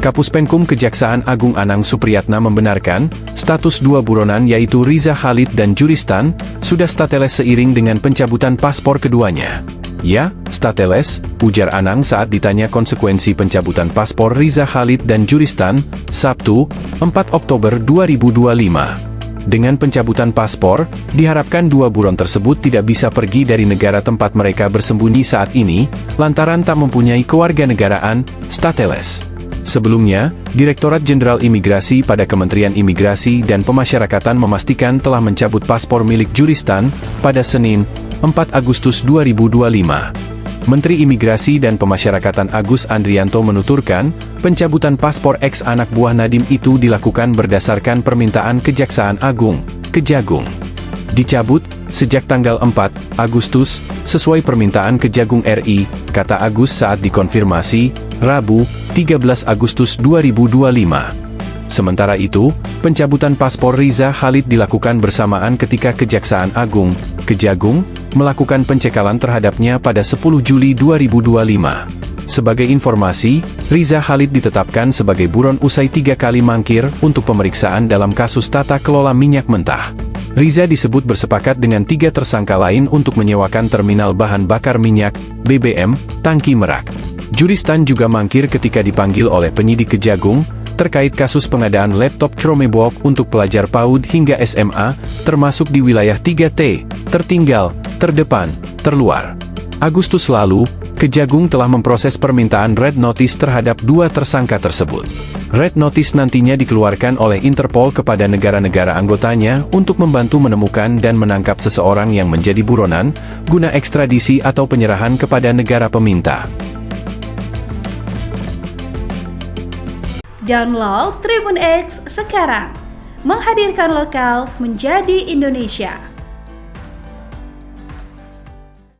Kapus Penkum Kejaksaan Agung Anang Supriyatna membenarkan, status dua buronan yaitu Riza Khalid dan Juristan, sudah stateles seiring dengan pencabutan paspor keduanya. Ya, stateles, ujar Anang saat ditanya konsekuensi pencabutan paspor Riza Khalid dan Juristan, Sabtu, 4 Oktober 2025. Dengan pencabutan paspor, diharapkan dua buron tersebut tidak bisa pergi dari negara tempat mereka bersembunyi saat ini, lantaran tak mempunyai kewarganegaraan, stateles. Sebelumnya, Direktorat Jenderal Imigrasi pada Kementerian Imigrasi dan Pemasyarakatan memastikan telah mencabut paspor milik Juristan pada Senin, 4 Agustus 2025. Menteri Imigrasi dan Pemasyarakatan Agus Andrianto menuturkan, pencabutan paspor ex anak buah Nadiem itu dilakukan berdasarkan permintaan Kejaksaan Agung, Kejagung. Dicabut, sejak tanggal 4 Agustus, sesuai permintaan Kejagung RI, kata Agus saat dikonfirmasi, Rabu, 13 Agustus 2025. Sementara itu, pencabutan paspor Riza Khalid dilakukan bersamaan ketika Kejaksaan Agung, Kejagung, melakukan pencekalan terhadapnya pada 10 Juli 2025. Sebagai informasi, Riza Khalid ditetapkan sebagai buron usai 3 kali mangkir untuk pemeriksaan dalam kasus tata kelola minyak mentah. Riza disebut bersepakat dengan 3 tersangka lain untuk menyewakan terminal bahan bakar minyak, BBM, Tangki Merak. Juristan juga mangkir ketika dipanggil oleh penyidik Kejagung, terkait kasus pengadaan laptop Chromebook untuk pelajar PAUD hingga SMA, termasuk di wilayah 3T, tertinggal, terdepan, terluar. Agustus lalu, Kejagung telah memproses permintaan Red Notice terhadap 2 tersangka tersebut. Red Notice nantinya dikeluarkan oleh Interpol kepada negara-negara anggotanya untuk membantu menemukan dan menangkap seseorang yang menjadi buronan, guna ekstradisi atau penyerahan kepada negara peminta. Download Tribun X sekarang, menghadirkan lokal menjadi Indonesia.